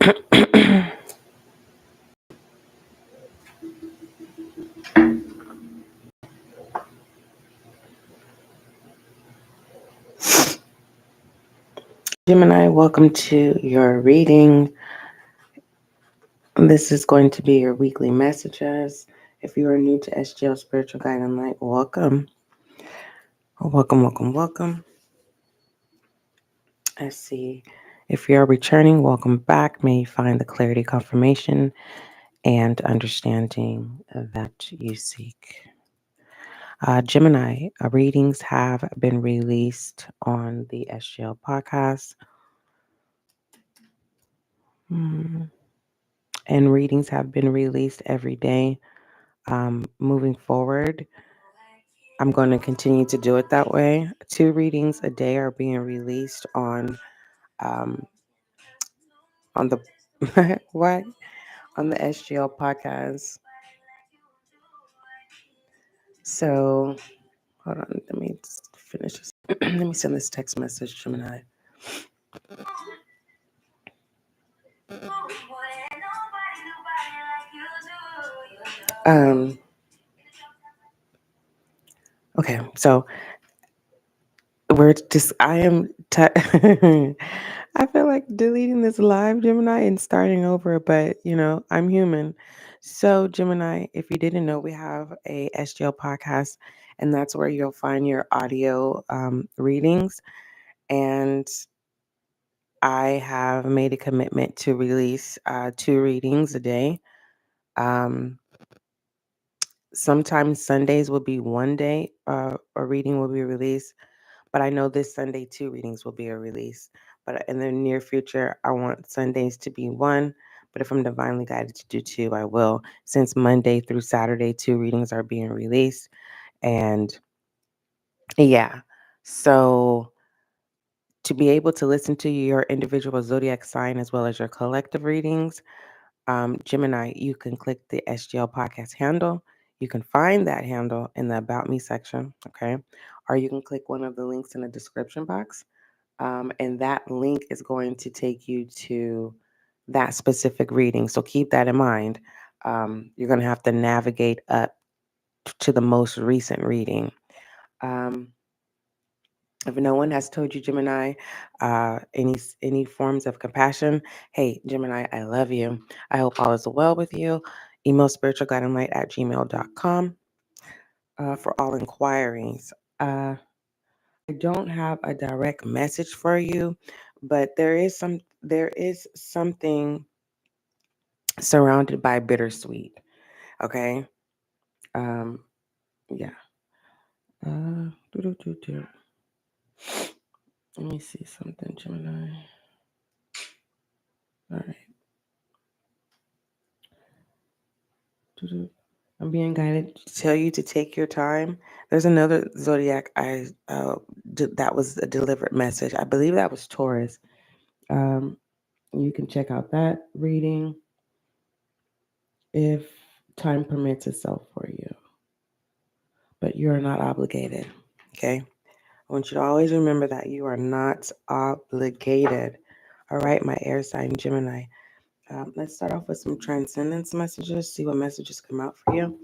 Gemini, welcome to your reading. This is going to be your weekly messages. If you are new to SGL Spiritual Guiding Light, welcome. Welcome. Let's see. If you are returning, welcome back. May you find the clarity, confirmation, and understanding that you seek. Gemini, readings have been released on the SGL podcast. And readings have been released every day. Moving forward, I'm going to continue to do it that way. 2 readings a day are being released um, on the what on the SGL podcast. So hold on, let me finish this. Let me send this text message, Gemini. Okay, so I feel like deleting this live, Gemini, and starting over, but I'm human. So, Gemini, if you didn't know, we have a SGL podcast, and that's where you'll find your audio readings. And I have made a commitment to release 2 readings a day. Sometimes Sundays will be one day, a reading will be released. But I know this Sunday 2 readings will be a release. But in the near future, I want Sundays to be 1. But if I'm divinely guided to do 2, I will. Since Monday through Saturday, 2 readings are being released. And yeah, so to be able to listen to your individual zodiac sign as well as your collective readings, Gemini, you can click the SGL podcast handle. You can find that handle in the About Me section, okay? Or you can click one of the links in the description box. And that link is going to take you to that specific reading. So keep that in mind. You're going to have to navigate up to the most recent reading. If no one has told you, Gemini, any forms of compassion, hey, Gemini, I love you. I hope all is well with you. Email spiritualguidinglight@gmail.com for all inquiries. I don't have a direct message for you, but there is something surrounded by bittersweet. Okay. Um. Yeah. Doo-doo-doo-doo. Let me see something, Gemini. All right. Doo-doo. I'm being guided to tell you to take your time. There's another zodiac that was a delivered message. I believe that was Taurus. Um, you can check out that reading if time permits itself for you, but you are not obligated. Okay. I want you to always remember that you are not obligated. All right, my air sign Gemini. Let's start off with some transcendence messages, see what messages come out for you.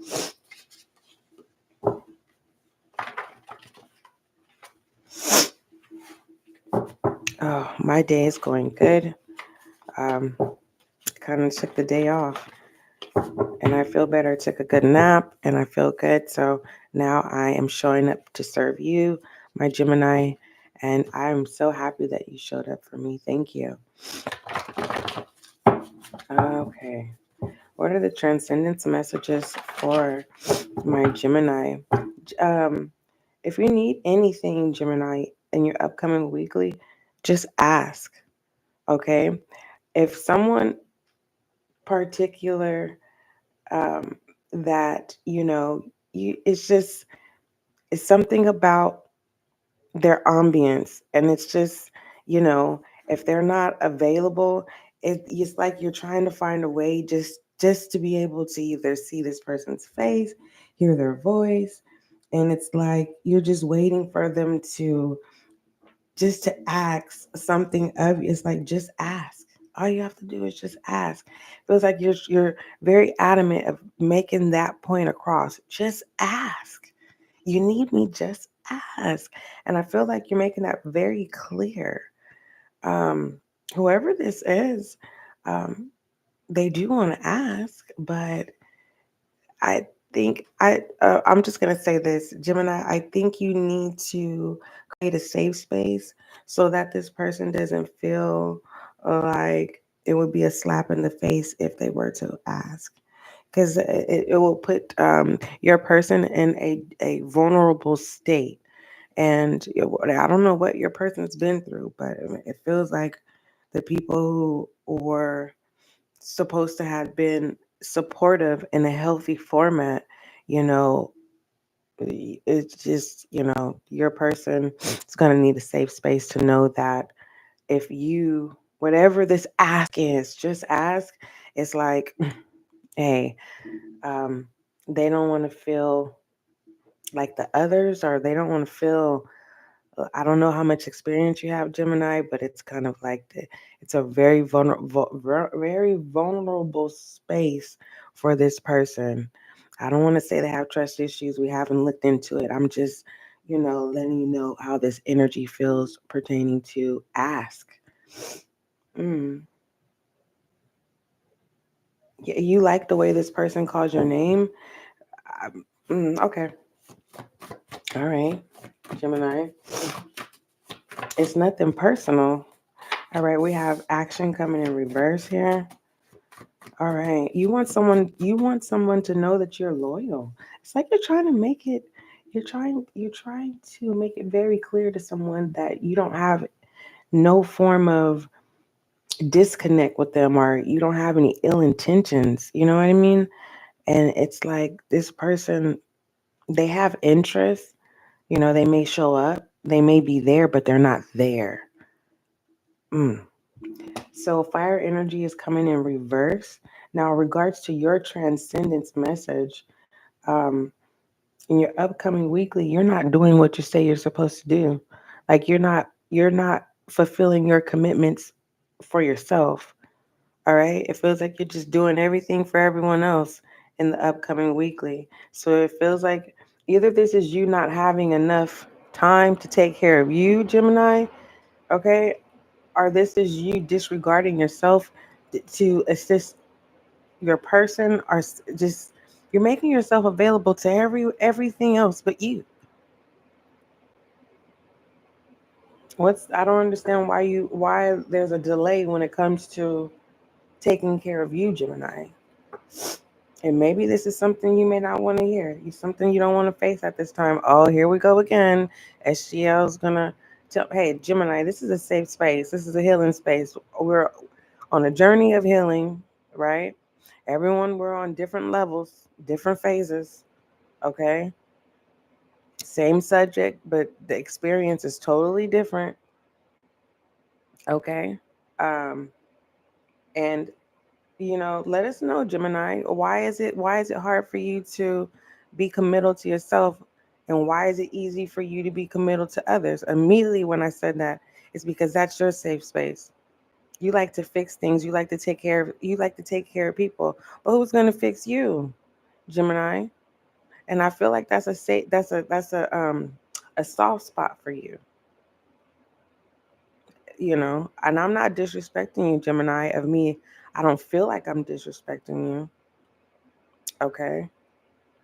Oh, my day is going good. Kind of took the day off and I feel better. I took a good nap and I feel good. So now I am showing up to serve you, my Gemini, and I'm so happy that you showed up for me. Thank you. Okay. What are the transcendence messages for my Gemini? If you need anything, Gemini, in your upcoming weekly, just ask. Okay. If someone particular that it's something about their ambience, and it's just if they're not available, it's like you're trying to find a way just to be able to either see this person's face, hear their voice, and it's like you're just waiting for them to ask something of you. It's like, just ask. All you have to do is just ask. Feels like you're very adamant of making that point across. Just ask. You need me, just ask. And I feel like you're making that very clear. Um, Whoever this is, um, they do want to ask, but I'm just gonna say this, Gemini. I think you need to create a safe space so that this person doesn't feel like it would be a slap in the face if they were to ask, because it will put your person in a vulnerable state. And I don't know what your person's been through, but it feels like the people who were supposed to have been supportive in a healthy format, you know, it's just, your person is going to need a safe space to know that if you, whatever this ask is, just ask. It's like, hey, um, they don't want to feel like the others, or they don't want to feel. I don't know how much experience you have, Gemini, but it's kind of like it's a very very vulnerable space for this person. I don't want to say they have trust issues. We haven't looked into it. I'm just, letting you know how this energy feels pertaining to ask. Mm. You like the way this person calls your name? Okay. All right, Gemini. It's nothing personal. All right, we have action coming in reverse here. All right. You want someone to know that you're loyal. It's like you're trying to make it you're trying to make it very clear to someone that you don't have no form of disconnect with them, or you don't have any ill intentions. You know what I mean? And it's like this person, they have interest, they may show up, they may be there, but they're not there. Mm. So fire energy is coming in reverse. Now, in regards to your transcendence message, um, in your upcoming weekly, you're not doing what you say you're supposed to do. Like you're not fulfilling your commitments for yourself. All right. It feels like you're just doing everything for everyone else in the upcoming weekly. So it feels like either this is you not having enough time to take care of you, Gemini, okay, or this is you disregarding yourself to assist your person, or just you're making yourself available to everything else but you. I don't understand why there's a delay when it comes to taking care of you, Gemini. And maybe this is something you may not want to hear. It's something you don't want to face at this time. Oh, here we go again. SGL is gonna tell, hey, Gemini, this is a safe space. This is a healing space. We're on a journey of healing, right? Everyone, we're on different levels, different phases. Okay, same subject, but the experience is totally different. Okay, um, and let us know, Gemini. Why is it hard for you to be committal to yourself, and why is it easy for you to be committal to others? Immediately when I said that, it's because that's your safe space. You like to fix things. You like to take care of people. But who's going to fix you, Gemini? And I feel like that's a soft spot for you. And I'm not disrespecting you, Gemini. Of me, I don't feel like I'm disrespecting you. Okay,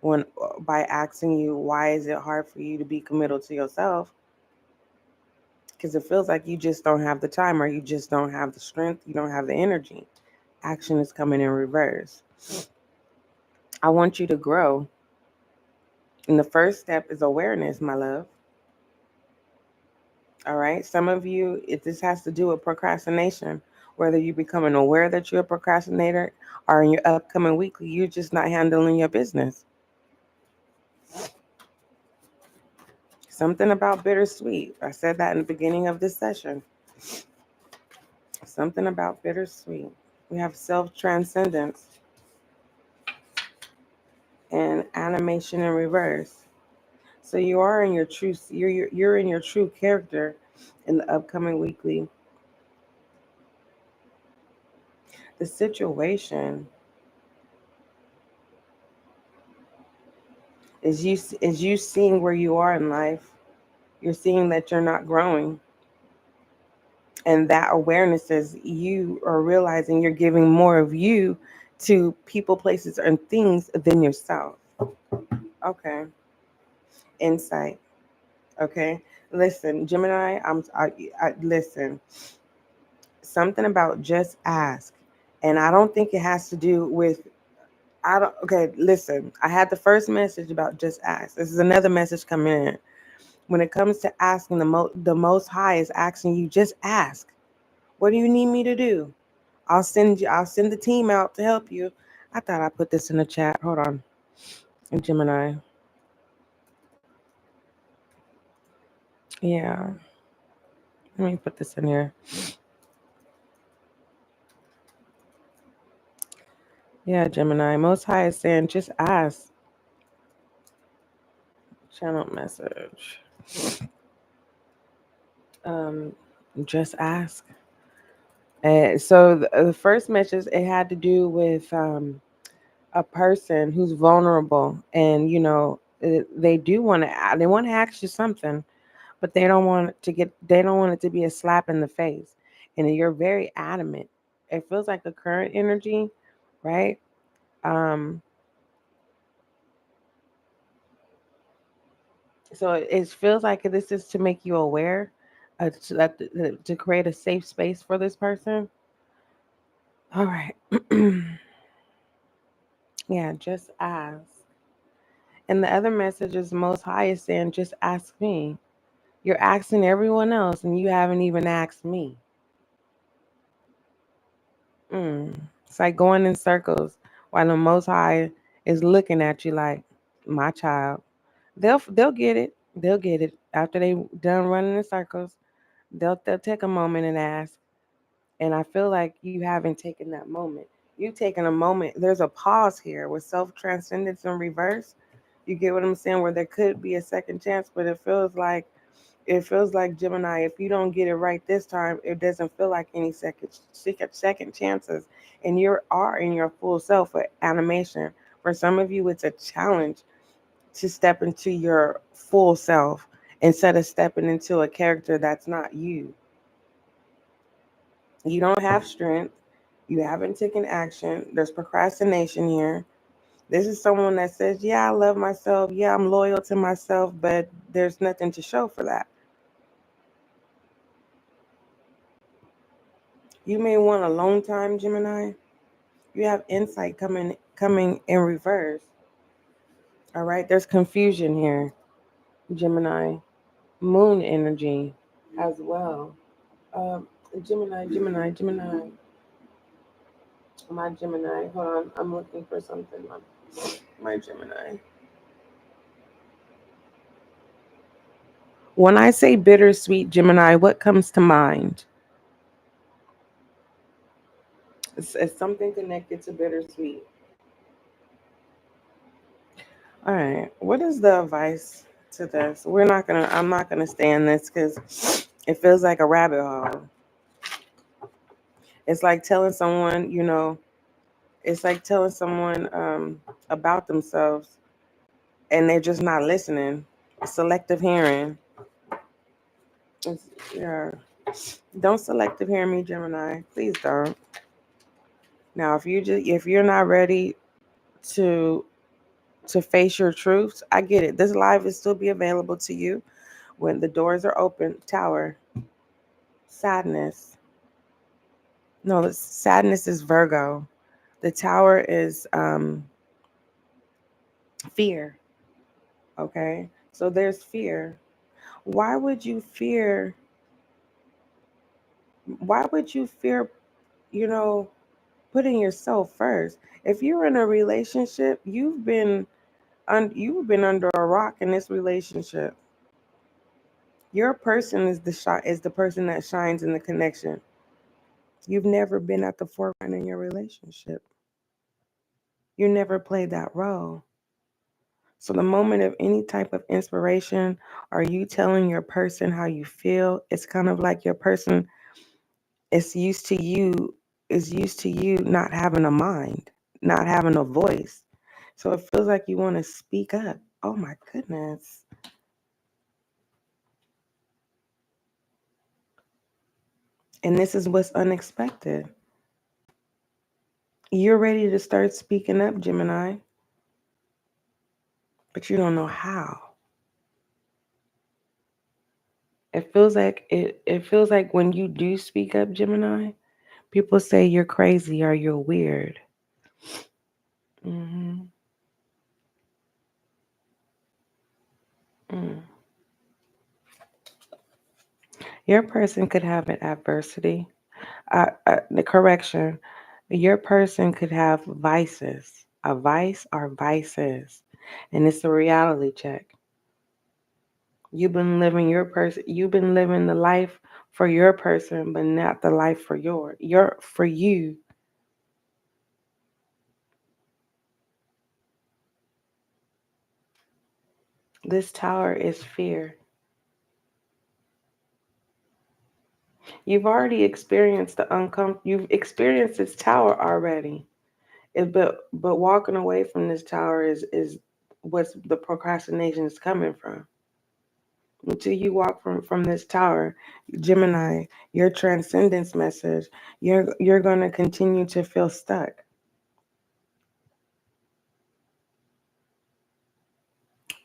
when by asking you why is it hard for you to be committal to yourself, because it feels like you just don't have the time, or you just don't have the strength, you don't have the energy. Action is coming in reverse. I want you to grow, and the first step is awareness, my love. All right, some of you, if this has to do with procrastination, whether you becoming aware that you're a procrastinator, or in your upcoming weekly you're just not handling your business. Something about bittersweet. I said that in the beginning of this session. Something about bittersweet. We have self-transcendence and animation in reverse. So you are in your true you're in your true character in the upcoming weekly. The situation is you seeing where you are in life. You're seeing that you're not growing. And that awareness is you are realizing you're giving more of you to people, places, and things than yourself. Okay. Insight. Okay. Listen, Gemini, listen. Something about just ask. And I don't think it has to do with okay, listen. I had the first message about just ask. This is another message coming in. When it comes to asking, the most high is asking you, just ask. What do you need me to do? I'll send the team out to help you. I thought I put this in the chat. Hold on. Gemini. Yeah. Let me put this in here. Yeah, Gemini. Most High is saying just ask. Channel message. Um, just ask. And so the first message, it had to do with a person who's vulnerable, and they do want to ask you something, but they don't want it to be a slap in the face, and you're very adamant. It feels like the current energy, right? Um, so it feels like this is to make you aware, to create a safe space for this person. All right. Yeah, just ask. And the other message is Most High is saying, just ask me. You're asking everyone else, and you haven't even asked me. It's like going in circles while the Most High is looking at you like, my child. They'll get it. They'll get it after they done running in circles. They'll take a moment and ask. And I feel like you haven't taken that moment. You've taken a moment. There's a pause here with self transcendence in reverse. You get what I'm saying? Where there could be a second chance, but it feels like Gemini. If you don't get it right this time, it doesn't feel like any second chances, and you are in your full self with animation. For some of you, it's a challenge to step into your full self instead of stepping into a character that's not you. You don't have strength. You haven't taken action. There's procrastination here. This is someone that says, "Yeah, I love myself. Yeah, I'm loyal to myself," but there's nothing to show for that. You may want alone time, Gemini. You have insight coming in reverse. All right, there's confusion here, Gemini. Moon energy as well. Um, Gemini. My Gemini. Hold on, I'm looking for something. My Gemini. When I say bittersweet, Gemini, what comes to mind? It's something connected to bittersweet. All right. What is the advice to this? I'm not gonna stay in this because it feels like a rabbit hole. It's like telling someone, it's like telling someone about themselves and they're just not listening. Selective hearing. It's, yeah. Don't selective hear me, Gemini. Please don't. Now, if you're not ready to face your truths, I get it. This live will still be available to you when the doors are open. Tower. Sadness. No, sadness is Virgo. The tower is fear. Okay. So there's fear. Why would you fear? Why would you fear, you know, putting yourself first? If you're in a relationship, you've been under a rock in this relationship. Your person is the person that shines in the connection. You've never been at the forefront in your relationship. You never played that role. So the moment of any type of inspiration, are you telling your person how you feel? It's kind of like your person is used to you is used to you not having a mind, not having a voice. So it feels like you want to speak up. Oh my goodness. And this is what's unexpected. You're ready to start speaking up, Gemini, but you don't know how. It feels like when you do speak up, Gemini, people say you're crazy or you're weird. hmm Mm. Your person could have an adversity. The correction, your person could have vices, a vice or vices, and it's a reality check. You've been living your person. You've been living the life for your person, but not the life for your for you. This tower is fear. You've already experienced the uncomfortable. You've experienced this tower already. But walking away from this tower is what's the procrastination is coming from. Until you walk from this tower, Gemini, your transcendence message, you're going to continue to feel stuck.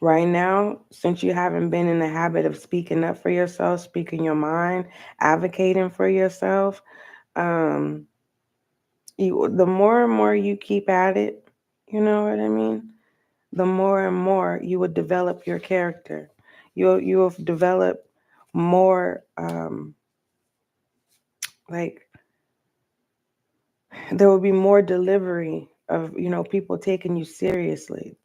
Right now, since you haven't been in the habit of speaking up for yourself, speaking your mind, advocating for yourself, um, the more and more you keep at it, you know what I mean? The more and more you will develop your character. You'll develop more like there will be more delivery of people taking you seriously.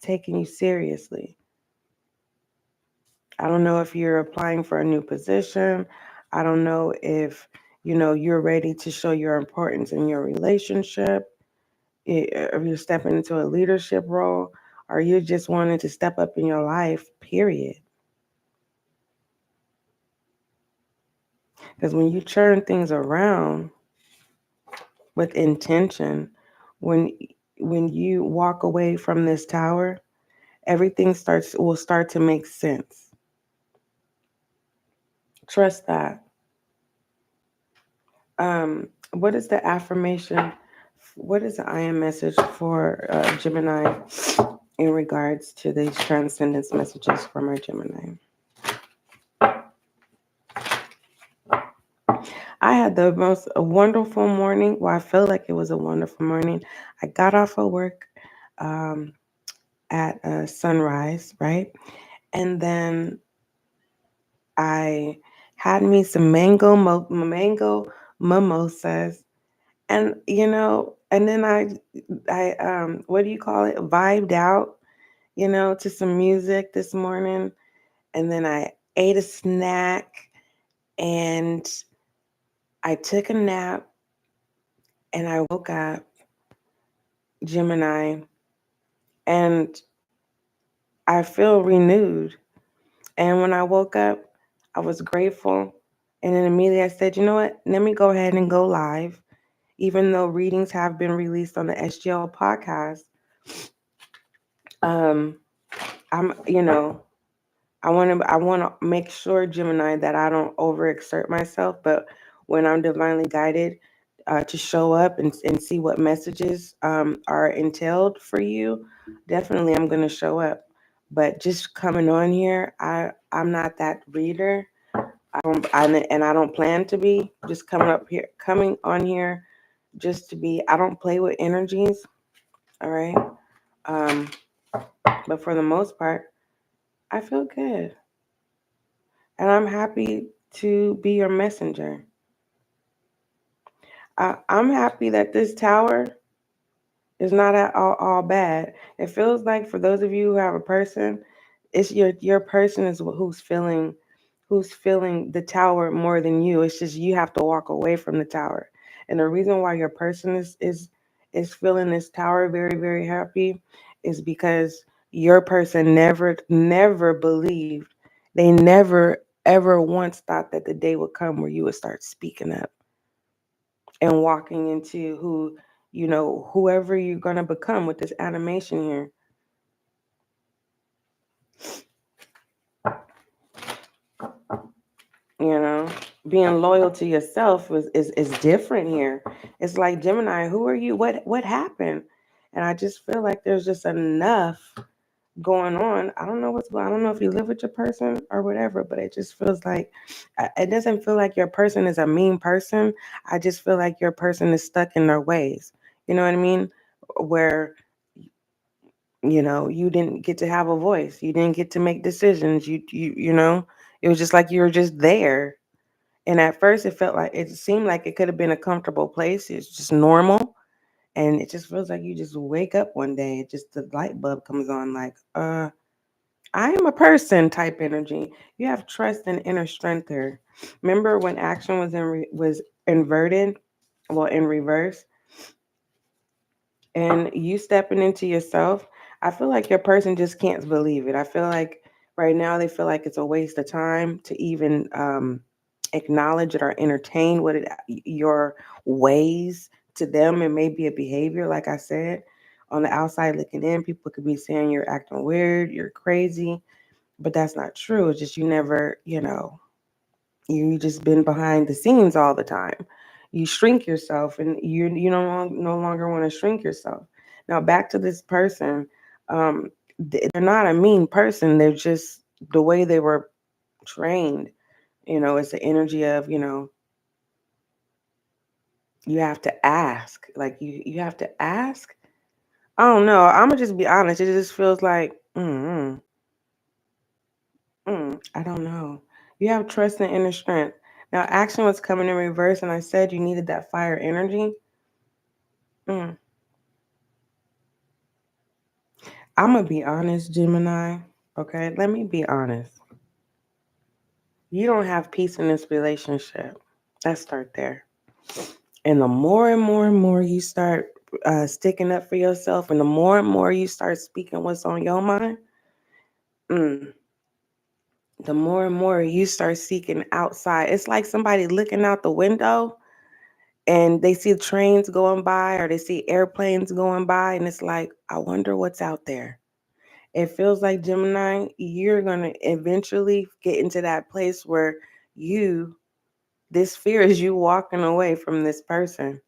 I don't know if you're applying for a new position. I don't know if you're ready to show your importance in your relationship, if you're stepping into a leadership role, or you're just wanting to step up in your life, period. Because when you turn things around with intention, when when you walk away from this tower, everything will start to make sense. Trust that. What is the affirmation? What is the I am message for Gemini in regards to these transcendence messages from our Gemini? I had the most wonderful morning. Well, I feel like it was a wonderful morning. I got off of work um, at sunrise, right? And then I had me some mango mimosas, and and then I what do you call it? Vibed out, to some music this morning, and then I ate a snack and I took a nap and I woke up, Gemini, and I feel renewed. And when I woke up, I was grateful. And then immediately I said, you know what? Let me go ahead and go live. Even though readings have been released on the SGL podcast, um, I'm, I want to make sure, Gemini, that I don't overexert myself. But when I'm divinely guided to show up and see what messages are entailed for you, definitely I'm going to show up. But just coming on here, I'm not that reader. I don't plan to be. Just coming on here, just to be. I don't play with energies. All right. Um, but for the most part, I feel good. And I'm happy to be your messenger. I'm happy that this tower is not at all bad. It feels like for those of you who have a person, it's your person is who's feeling the tower more than you. It's just you have to walk away from the tower. And the reason why your person is feeling this tower very, very happy is because your person never believed. They never ever once thought that the day would come where you would start speaking up. and walking into whoever you're going to become with this animation here. Being loyal to yourself is different here. It's like, Gemini, who are you? What happened? And I just feel like there's just enough going on. I don't know what's going. I don't know if you live with your person or whatever, but it just feels like it doesn't feel like your person is a mean person. I just feel like your person is stuck in their ways. You know what I mean? Where you didn't get to have a voice. You didn't get to make decisions. It was just like you were just there. And at first, it seemed like it could have been a comfortable place. It's just normal, and it just feels like you just wake up one day, just the light bulb comes on, like, I am a person type energy. You have trust and inner strength here. Remember when action was inverted, well, in reverse, and you stepping into yourself? I feel like your person just can't believe it. I feel like right now they feel like it's a waste of time to even acknowledge it or entertain your ways. To them, it may be a behavior, like I said. On the outside looking in, people could be saying you're acting weird, you're crazy, but that's not true. It's just you never, you just been behind the scenes all the time. You shrink yourself, and you no longer want to shrink yourself. Now back to this person. They're not a mean person. They're just the way they were trained. It's the energy of, you have to ask. Like you have to ask. I don't know. I'm gonna just be honest. It just feels like, I don't know. You have trust and inner strength. Now, action was coming in reverse, and I said you needed that fire energy. Mm. I'm going to be honest, Gemini. Okay, let me be honest. You don't have peace in this relationship. Let's start there. And the more and more and more you start sticking up for yourself, and the more and more you start speaking what's on your mind, mm, the more and more you start seeking outside. It's like somebody looking out the window and they see trains going by or they see airplanes going by, and it's like, I wonder what's out there. It feels like, Gemini, you're going to eventually get into that place where this fear is you walking away from this person.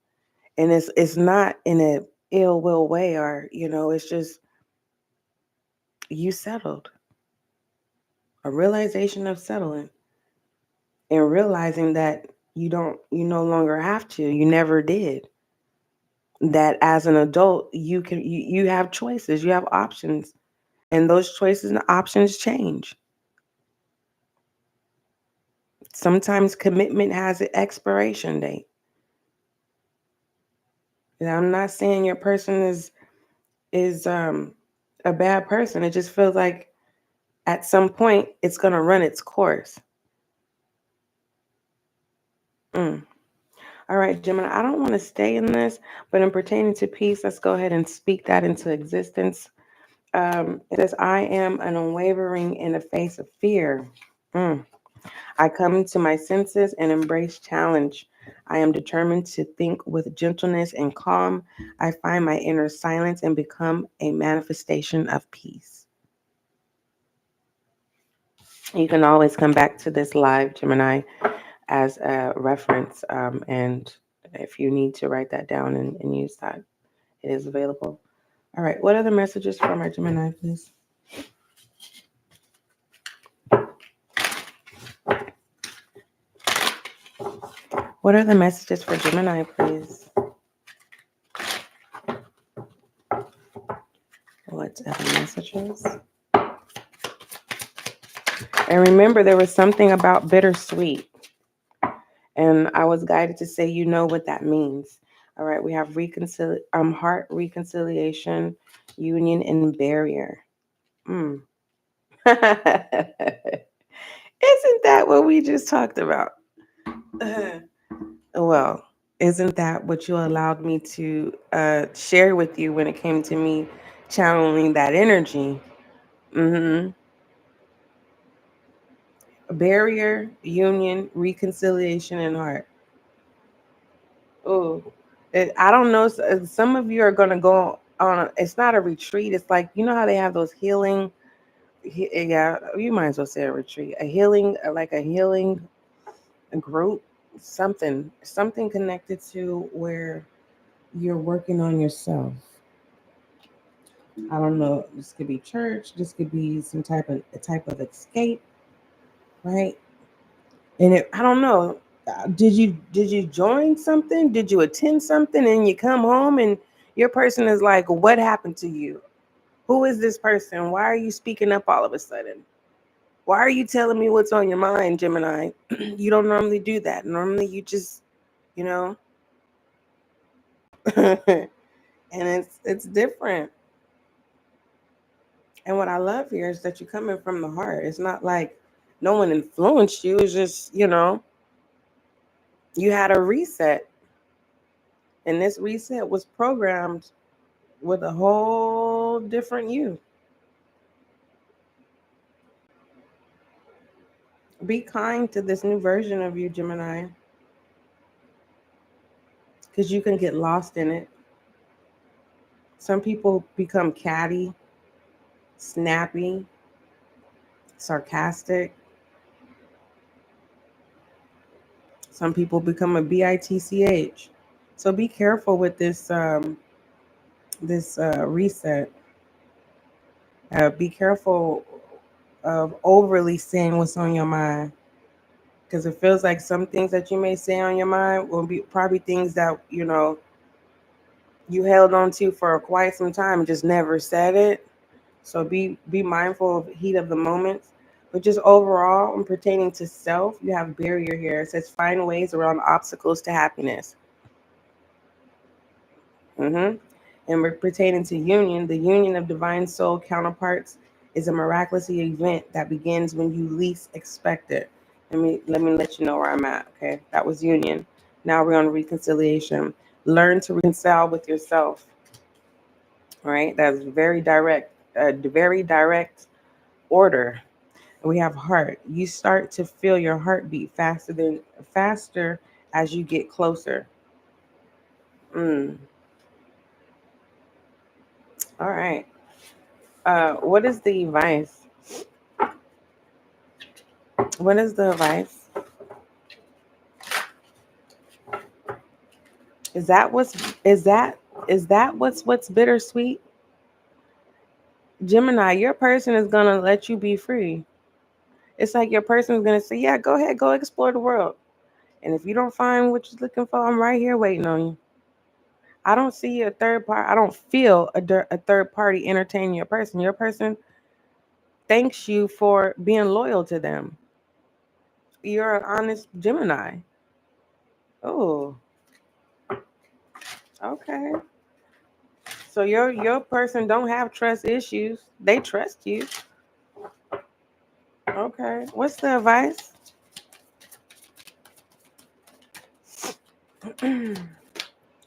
And it's not in a ill will way, or, it's just you settled. A realization of settling and realizing that you no longer have to. You never did. That as an adult, you have choices, you have options, and those choices and options change. Sometimes commitment has an expiration date. And I'm not saying your person is a bad person. It just feels like at some point it's going to run its course. Mm. All right, Gemini, I don't want to stay in this, but in pertaining to peace, let's go ahead and speak that into existence. It says, I am an unwavering in the face of fear. Mm. I come to my senses and embrace challenge. I am determined to think with gentleness and calm. I find my inner silence and become a manifestation of peace. You can always come back to this live, Gemini, as a reference. And if you need to write that down and use that, it is available. All right. What are the messages for my Gemini, please? What are the messages for Gemini, please? What are the messages? And remember, there was something about bittersweet. And I was guided to say, you know what that means. All right. We have heart reconciliation, union, and barrier. Mm. Isn't that what we just talked about? Well, isn't that what you allowed me to share with you when it came to me channeling that energy? Mm-hmm. Barrier, union, reconciliation, and heart. Ooh, I don't know. Some of you are gonna go on. It's not a retreat. It's like, you know how they have those healing. Yeah, you might as well say a retreat. A healing, like a healing group. Something connected to where you're working on yourself. I don't know. This could be church. This could be some type of escape, right? And I don't know. Did you join something? Did you attend something and you come home and your person is like, what happened to you? Who is this person? Why are you speaking up all of a sudden? Why are you telling me what's on your mind, Gemini? You don't normally do that. Normally you just, you know, and it's different. And what I love here is that you're coming from the heart. It's not like no one influenced you. It's just, you had a reset. And this reset was programmed with a whole different you. Be kind to this new version of you, Gemini, because you can get lost in it. Some people become catty, snappy, sarcastic. Some people become a bitch. So be careful with this reset. Be careful of overly saying what's on your mind, because it feels like some things that you may say on your mind will be probably things that you held on to for quite some time and just never said it. So be mindful of heat of the moment. But just overall, and pertaining to self, you have barrier here. It says find ways around obstacles to happiness. And pertaining to union, the union of divine soul counterparts is a miraculous event that begins when you least expect it. Let me let you know where I'm at. Okay, that was union. Now we're on reconciliation. Learn to reconcile with yourself. All right, that's very direct order. We have heart. You start to feel your heartbeat faster as you get closer. Mm. All right. What is the advice? What is the advice? Is that what's is that is that what's bittersweet? Gemini, your person is gonna let you be free. It's like your person is gonna say, "Yeah, go ahead, go explore the world." And if you don't find what you're looking for, I'm right here waiting on you. I don't see a third party. I don't feel a third party entertaining your person. Your person thanks you for being loyal to them. You're an honest Gemini. Oh, okay. So your person don't have trust issues. They trust you. Okay. What's the advice?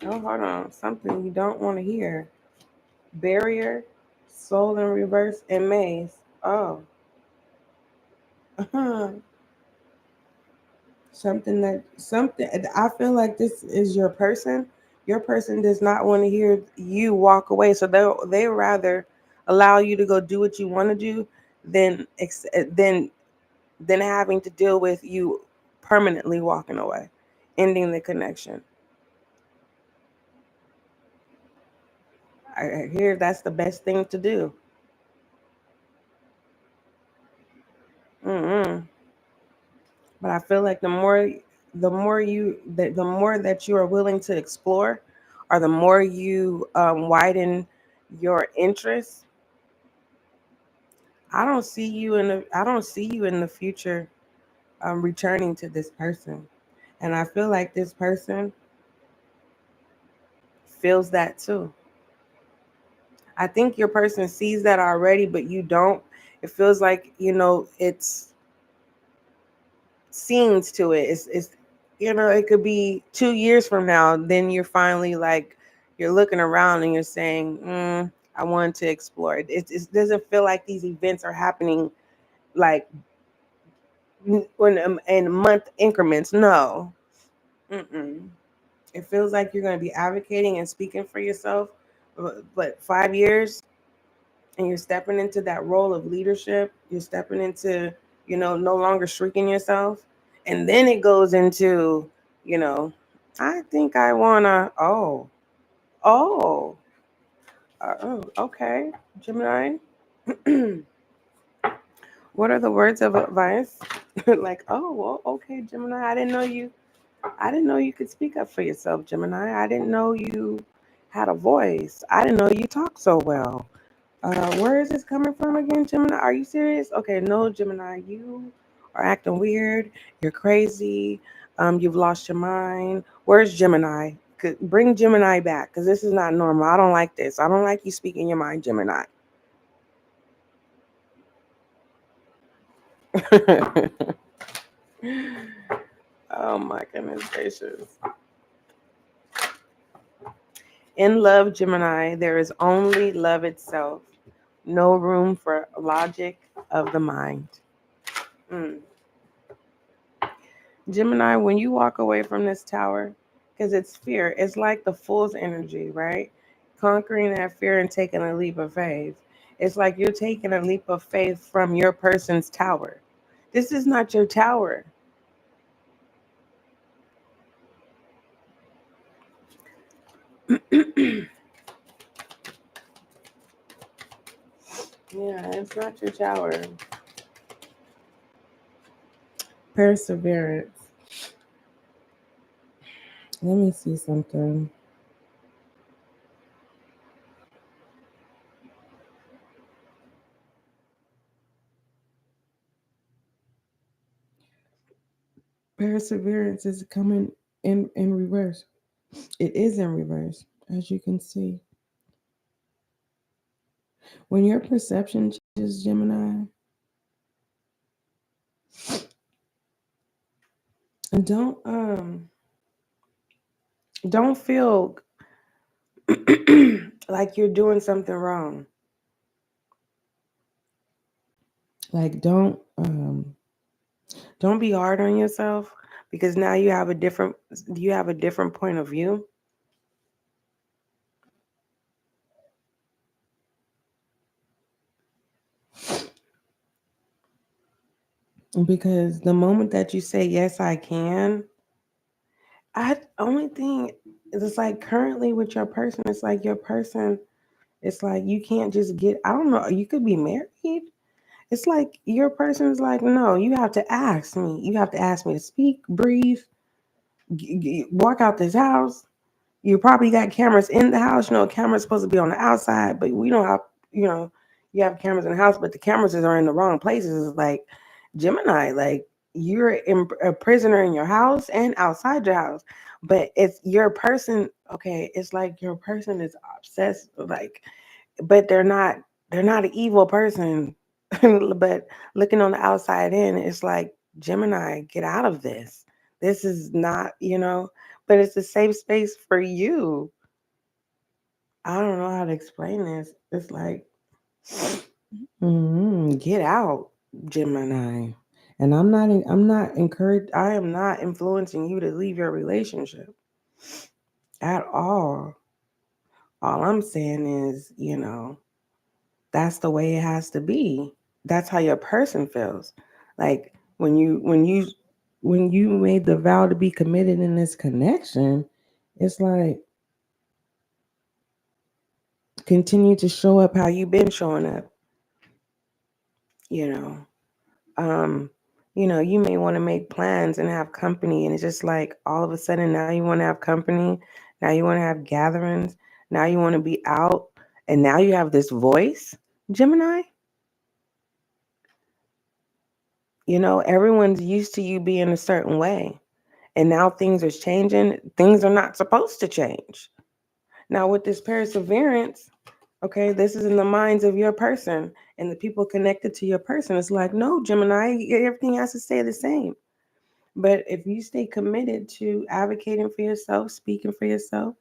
Oh, hold on. Something you don't want to hear. Barrier, soul in reverse, and maze. Oh. Something I feel like this is your person. Your person does not want to hear you walk away. So they rather allow you to go do what you want to do than than than having to deal with you permanently walking away, ending the connection. I hear that's the best thing to do. Mm-mm. But I feel like the more that you are willing to explore, or the more you widen your interests, I don't see you in the future returning to this person, and I feel like this person feels that too. I think your person sees that already, but you don't. It feels like, it's scenes to it. It's it could be 2 years from now. Then you're finally like, you're looking around and you're saying, I want to explore it. It doesn't feel like these events are happening like in month increments. No. Mm-mm. It feels like you're going to be advocating and speaking for yourself, but 5 years and you're stepping into that role of leadership. You're stepping into, no longer shrinking yourself. And then it goes into, you know, I think I want to, oh, okay, Gemini. What are the words of advice? Like, oh, well, okay, Gemini. I didn't know you could speak up for yourself, Gemini. I didn't know you had a voice. I didn't know you talk so well. Where is this coming from again, Gemini? Are you serious? Okay, no, Gemini, you are acting weird. You're crazy. You've lost your mind. Where's Gemini? Bring Gemini back, because this is not normal. I don't like this. I don't like you speaking your mind, Gemini. Oh my goodness gracious. In love, Gemini, there is only love itself. No room for logic of the mind. Mm. Gemini, when you walk away from this tower, because it's fear, it's like the fool's energy, right? Conquering that fear and taking a leap of faith. It's like you're taking a leap of faith from your person's tower. This is not your tower. Yeah, it's not your tower. Perseverance. Let me see something. Perseverance is coming in reverse. It is in reverse, as you can see. When your perception changes, Gemini, and don't feel like you're doing something wrong. Like don't be hard on yourself, because now you have a different point of view. Because the moment that you say yes I can, I only thing is, like, currently with your person, it's like your person, it's like you can't just get, I don't know, you could be married. It's like your person is like, no, you have to ask me. You have to ask me to speak, breathe, walk out this house. You probably got cameras in the house. Cameras supposed to be on the outside, but we don't have, you know, you have cameras in the house, but the cameras are in the wrong places. It's like Gemini, like you're a prisoner in your house and outside your house, but it's your person. Okay, it's like your person is obsessed, like, but they're not an evil person. But looking on the outside in, it's like, Gemini, get out of this. This is not, but it's a safe space for you. I don't know how to explain this. It's like, get out, Gemini. And I'm not encouraged. I am not influencing you to leave your relationship at all. All I'm saying is, that's the way it has to be. That's how your person feels. Like when you made the vow to be committed in this connection, it's like, continue to show up how you've been showing up, you know. You may want to make plans and have company, and it's just like all of a sudden now you want to have company, now you want to have gatherings, now you want to be out, and now you have this voice, Gemini. Everyone's used to you being a certain way, and now things are changing. Things are not supposed to change. Now with this perseverance, okay, this is in the minds of your person and the people connected to your person. It's like, no, Gemini, everything has to stay the same. But if you stay committed to advocating for yourself, speaking for yourself,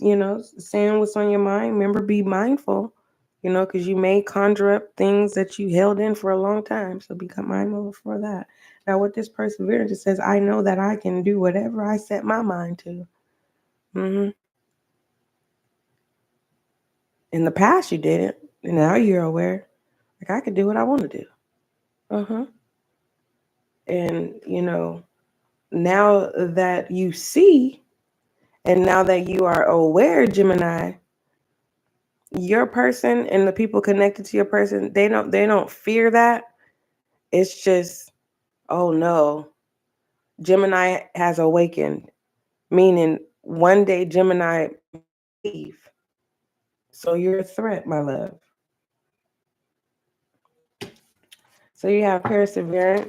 saying what's on your mind, remember, be mindful, because you may conjure up things that you held in for a long time. So become mindful for that. Now, with this perseverance, it says, I know that I can do whatever I set my mind to. Mm-hmm. In the past, you didn't. And now you're aware. Like, I could do what I want to do. Uh-huh. And, now that you see, and now that you are aware, Gemini, your person and the people connected to your person, they don't fear that. It's just, oh no, Gemini has awakened. Meaning one day Gemini leave. So you're a threat, my love. So you have perseverance,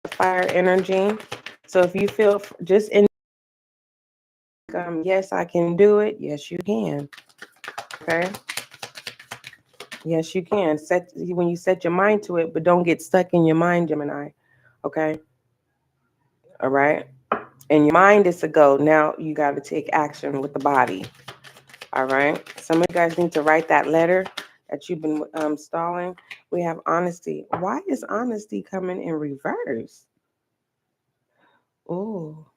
fire energy. So if you feel just in, yes, I can do it. Yes, you can. Okay. Yes, you can. When you set your mind to it, but don't get stuck in your mind, Gemini. Okay. All right. And your mind is to go. Now you got to take action with the body. All right. Some of you guys need to write that letter that you've been stalling. We have honesty. Why is honesty coming in reverse? Oh,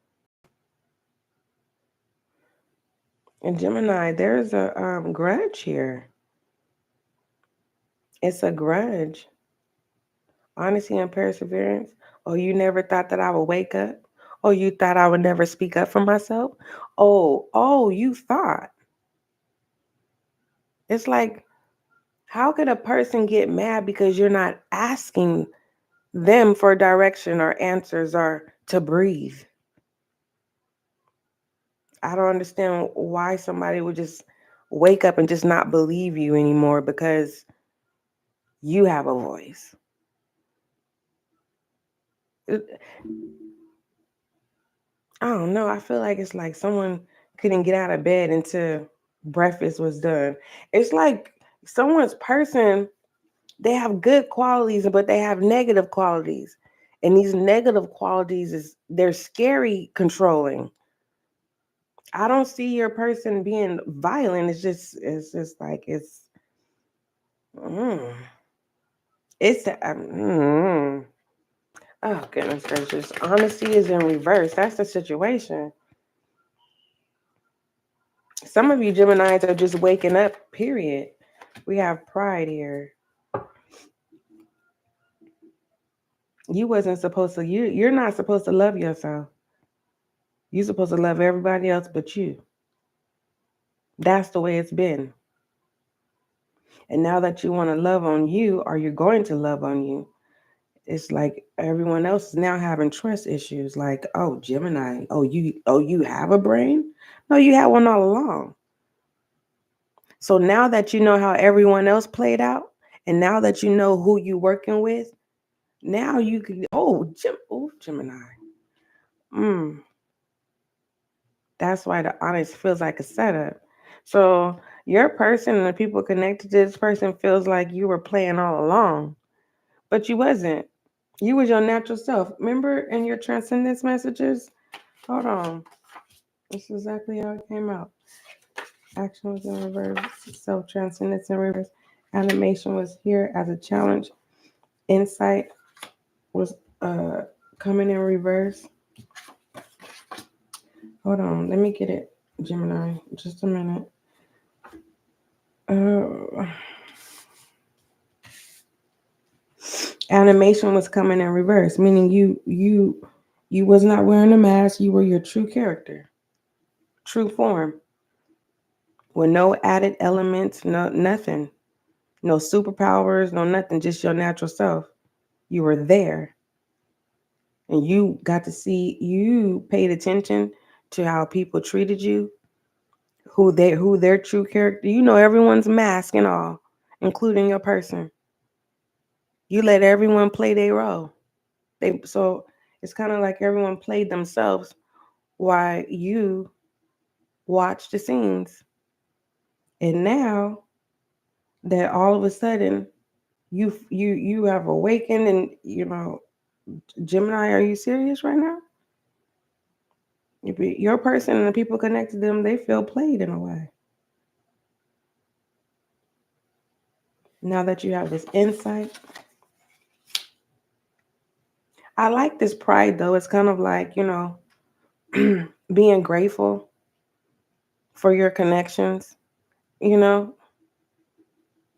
and Gemini, there's a grudge here. It's a grudge. Honesty and perseverance. Oh, you never thought that I would wake up? Oh, you thought I would never speak up for myself? Oh, you thought. It's like, how could a person get mad because you're not asking them for direction or answers or to breathe? I don't understand why somebody would just wake up and just not believe you anymore because you have a voice. I don't know. I feel like it's like someone couldn't get out of bed until breakfast was done. It's like someone's person, they have good qualities, but they have negative qualities. And these negative qualities they're scary controlling. I don't see your person being violent. It's just like mm, it's oh goodness gracious. Honesty is in reverse. That's the situation. Some of you Geminis are just waking up, period. We have pride here. You're not supposed to love yourself. You're supposed to love everybody else but you. That's the way it's been. And now that you want to love on you, or you're going to love on you, it's like everyone else is now having trust issues. Like, oh, Gemini, you have a brain? No, you had one all along. So now that you know how everyone else played out, and now that you know who you're working with, now you can Gemini. Mm, that's why the honest feels like a setup. So your person and the people connected to this person feels like you were playing all along, but you wasn't. You was your natural self. Remember in your transcendence messages? Hold on. This is exactly how it came out. Action was in reverse. Self transcendence in reverse. Animation was here as a challenge. Insight was coming in reverse. Hold on. Let me get it, Gemini. Just a minute. Animation was coming in reverse, meaning you was not wearing a mask. You were your true character, true form, with no added elements, no nothing, no superpowers, no nothing, just your natural self. You were there, and you got to see. You paid attention to how people treated you, who their true character. You know everyone's mask and all, including your person. You let everyone play their role. So it's kind of like everyone played themselves while you watch the scenes. And now that all of a sudden you have awakened, and Gemini, are you serious right now? Your person and the people connected to them, they feel played in a way. Now that you have this insight, I like this pride though. It's kind of like, being grateful for your connections, you know,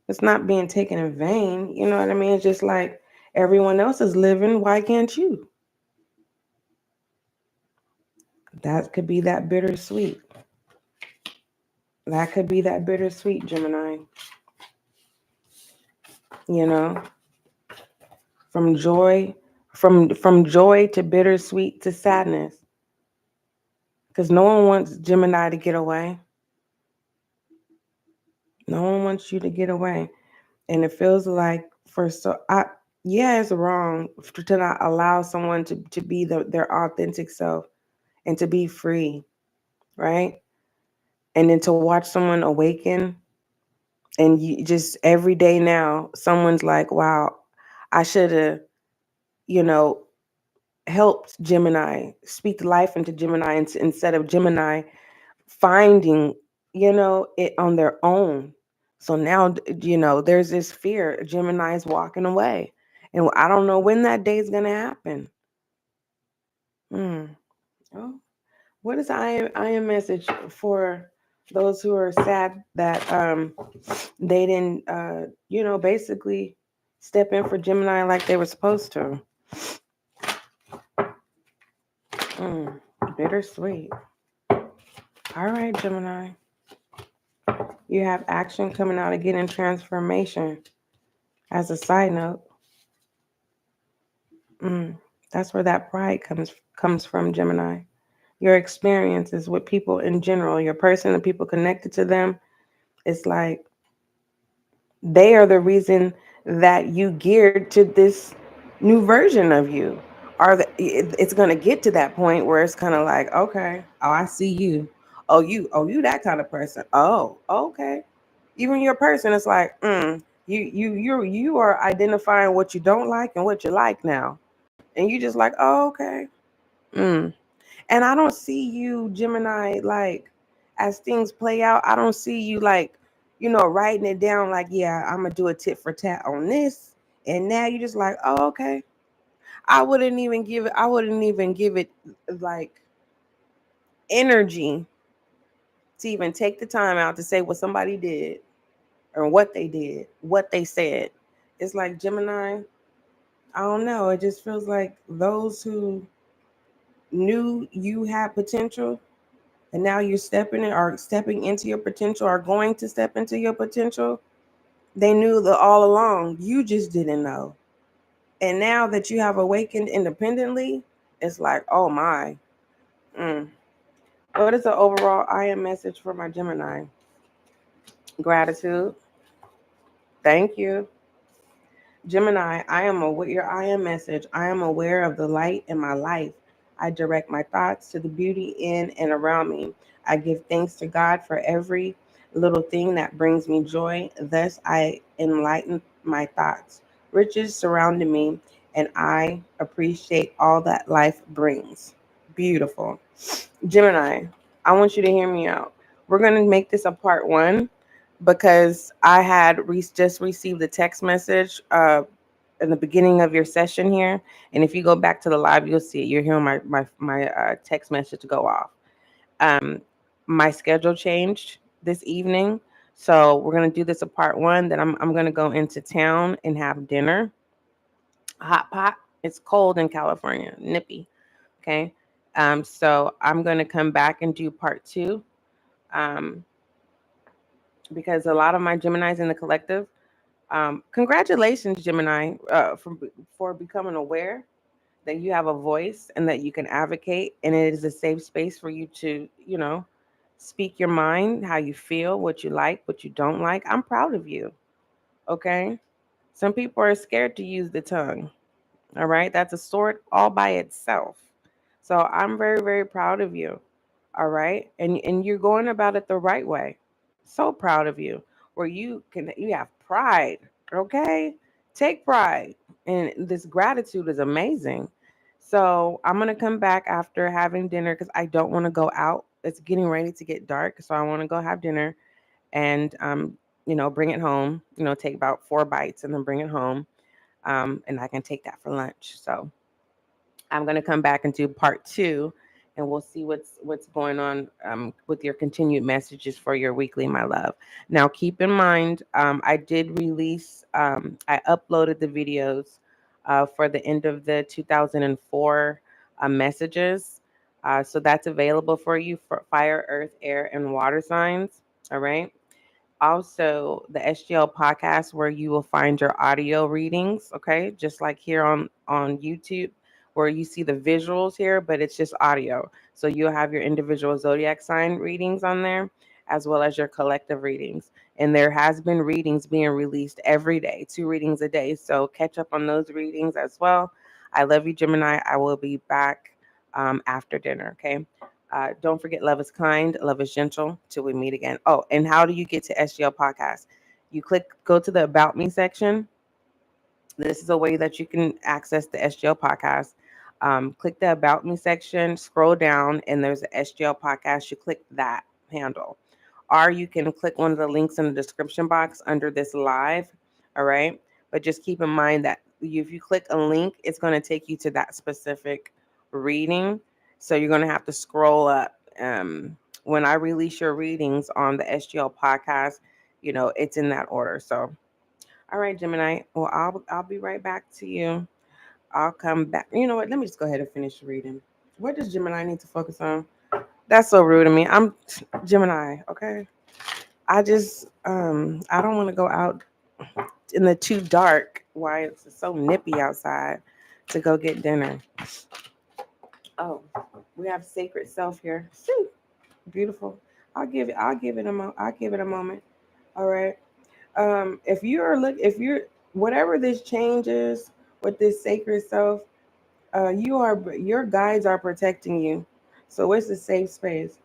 it's not being taken in vain. You know what I mean? It's just like everyone else is living. Why can't you? That could be that bittersweet. That could be that bittersweet, Gemini. You know, from joy, from joy to bittersweet to sadness. Because no one wants Gemini to get away. No one wants you to get away. And it feels like yeah, it's wrong to not allow someone to be their authentic self and to be free, right? And then to watch someone awaken, and you just every day now someone's like, wow, I should have, you know, helped Gemini speak life into Gemini instead of Gemini finding, it on their own. So now, there's this fear Gemini is walking away, and I don't know when that day is going to happen. Oh, what is I am message for those who are sad that they didn't basically step in for Gemini like they were supposed to. mm, Bittersweet. All right, Gemini, you have action coming out again in transformation. As a side note, mm, that's where that pride comes from, Gemini. Your experiences with people in general, your person, the people connected to them, it's like they are the reason that you geared to this new version of you. It's going to get to that point where it's kind of like, okay, oh, I see you. Oh, you that kind of person. Oh, okay. Even your person is like, you are identifying what you don't like and what you like now. And you just like, oh, okay. Mm. And I don't see you, Gemini, like as things play out, I don't see you like, writing it down like, yeah, I'm gonna do a tit for tat on this. And now you just like, oh, okay. I wouldn't even give it like energy to even take the time out to say what somebody did or what they did, what they said. It's like Gemini, I don't know. It just feels like those who knew you had potential and now you're stepping into your potential, are going to step into your potential. They knew that all along. You just didn't know. And now that you have awakened independently, it's like, oh my. Mm. What is the overall I am message for my Gemini? Gratitude. Thank you. Gemini, I am aware your I am message. I am aware of the light in my life. I direct my thoughts to the beauty in and around me. I give thanks to God for every little thing that brings me joy. Thus, I enlighten my thoughts. Riches surrounding me, and I appreciate all that life brings. Beautiful. Gemini, I want you to hear me out. We're going to make this a part one because I had just received a text message in the beginning of your session here. And if you go back to the live, you'll see it. You're hearing my text message go off. Um, my schedule changed this evening. So we're going to do this a part one. Then I'm going to go into town and have dinner. Hot pot. It's cold in California, nippy. Okay. So I'm going to come back and do part two. Um, because a lot of my Geminis in the collective, congratulations, Gemini, for becoming aware that you have a voice and that you can advocate, and it is a safe space for you to, speak your mind, how you feel, what you like, what you don't like. I'm proud of you. Okay. Some people are scared to use the tongue. All right. That's a sword all by itself. So I'm very, very proud of you. All right. And you're going about it the right way. So proud of you. Where you have pride. Okay? Take pride. And this gratitude is amazing. So I'm gonna come back after having dinner because I don't want to go out. It's getting ready to get dark. So I want to go have dinner and bring it home. Take about 4 bites and then bring it home. And I can take that for lunch. So I'm going to come back and do part two, and we'll see what's going on with your continued messages for your weekly, my love. Now, keep in mind, I did release, I uploaded the videos for the end of the 2004 messages. So that's available for you for fire, earth, air, and water signs. All right. Also, the SGL podcast where you will find your audio readings, okay? Just like here on YouTube where you see the visuals here, but it's just audio. So you'll have your individual zodiac sign readings on there as well as your collective readings. And there has been readings being released every day, 2 readings a day. So catch up on those readings as well. I love you, Gemini. I will be back after dinner, okay? Don't forget, love is kind, love is gentle. Till we meet again. Oh, and how do you get to SGL Podcast? You go to the About Me section. This is a way that you can access the SGL Podcast. Click the About Me section, scroll down, and there's a SGL Podcast. You click that handle. Or you can click one of the links in the description box under this live. All right. But just keep in mind that if you click a link, it's going to take you to that specific reading. So you're going to have to scroll up. When I release your readings on the SGL podcast, it's in that order. So, all right, Gemini. Well, I'll be right back to you. I'll come back. You know what? Let me just go ahead and finish reading. What does Gemini need to focus on? That's so rude of me. I'm Gemini, okay? I just I don't want to go out in the too dark while it's so nippy outside to go get dinner. Oh, we have sacred self here. Shoo, beautiful. I'll give it a moment. All right. If you're whatever this change is with this sacred self, your guides are protecting you. So it's a safe space.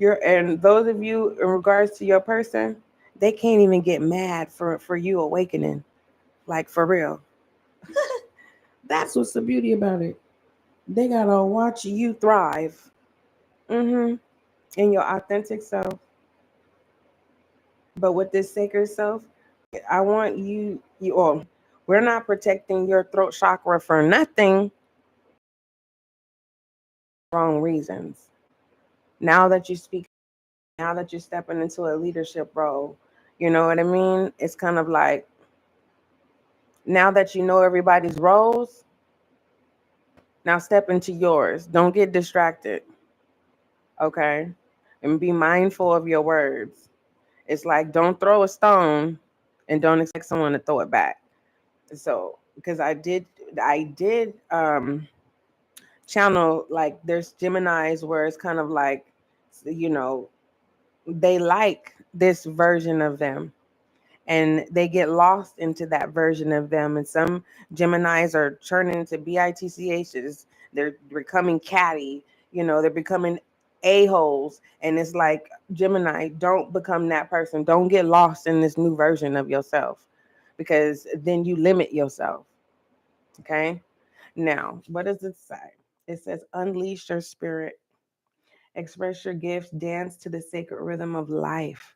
And those of you in regards to your person, they can't even get mad for you awakening. Like for real. That's what's the beauty about it. They gotta watch you thrive. Mm-hmm. In your authentic self. But with this sacred self, I want we're not protecting your throat chakra for nothing. Wrong reasons. Now that you speak, now that you're stepping into a leadership role, you know what I mean? It's kind of like now that you know everybody's roles, now step into yours. Don't get distracted. Okay? And be mindful of your words. It's like don't throw a stone and don't expect someone to throw it back. So, because I did channel, like there's Geminis where it's kind of like, you know, they like this version of them and they get lost into that version of them. And some Geminis are turning into bitchs. They're becoming catty, they're becoming a-holes. And it's like, Gemini, don't become that person. Don't get lost in this new version of yourself, because then you limit yourself. Okay. Now, what does it say? It says, unleash your spirit, express your gifts, dance to the sacred rhythm of life.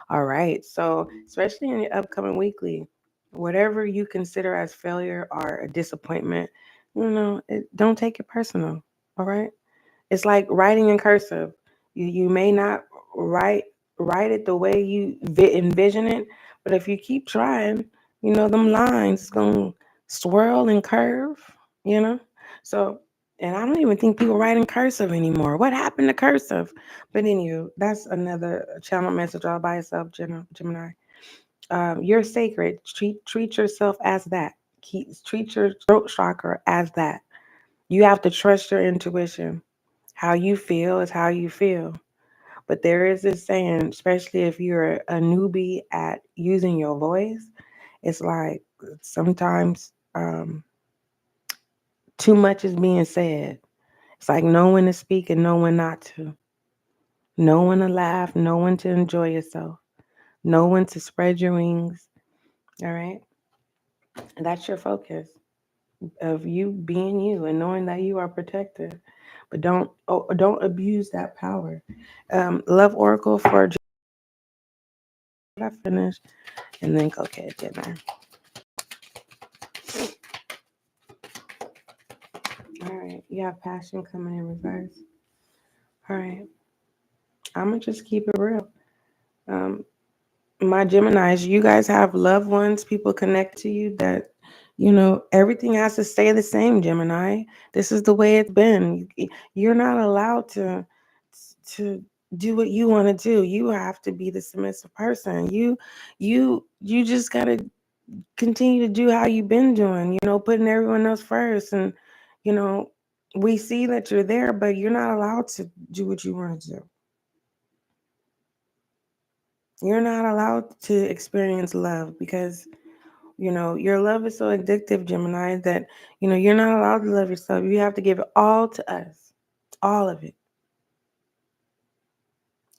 All right. So, especially in your upcoming weekly, whatever you consider as failure or a disappointment, don't take it personal. All right. It's like writing in cursive. You may not write it the way you envision it, but if you keep trying, them lines is gonna swirl and curve. You know, so and I don't even think people write in cursive anymore. What happened to cursive? But anyway, that's another channel message all by itself, Gemini. You're sacred. Treat yourself as that. Treat your throat chakra as that. You have to trust your intuition. How you feel is how you feel. But there is this saying, especially if you're a newbie at using your voice, it's like sometimes too much is being said. It's like know when to speak and know when not to. Know when to laugh, know when to enjoy yourself, know when to spread your wings. All right. And that's your focus of you being you and knowing that you are protected. But don't abuse that power. Love Oracle for I finish and then go get dinner. All right. You have passion coming in reverse. All right. I'm going to just keep it real. My Geminis, you guys have loved ones, people connect to you that, everything has to stay the same, Gemini. This is the way it's been. You're not allowed to do what you want to do. You have to be the submissive person. You just got to continue to do how you've been doing, putting everyone else first. And, you know, we see that you're there, but you're not allowed to do what you want to do. You're not allowed to experience love because, your love is so addictive, Gemini, that, you're not allowed to love yourself. You have to give it all to us, all of it.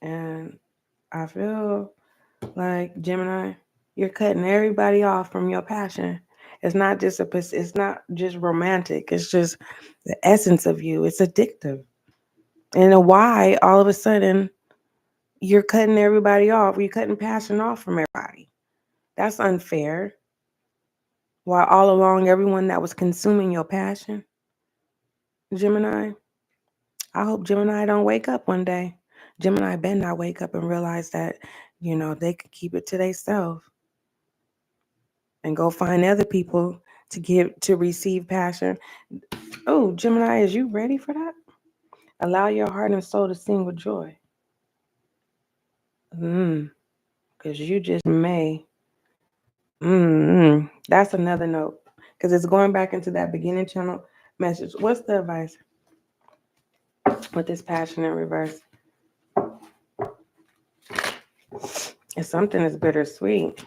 And I feel like, Gemini, you're cutting everybody off from your passion. It's not just romantic. It's just the essence of you. It's addictive. And why all of a sudden you're cutting everybody off? You're cutting passion off from everybody. That's unfair. While all along everyone that was consuming your passion, Gemini, I hope Gemini don't wake up one day. Gemini better not wake up and realize that, they could keep it to themselves and go find other people to receive passion. Oh, Gemini, is you ready for that? Allow your heart and soul to sing with joy. Because you just may. That's another note. Because it's going back into that beginning channel message. What's the advice with this passion in reverse? It's something that's bittersweet.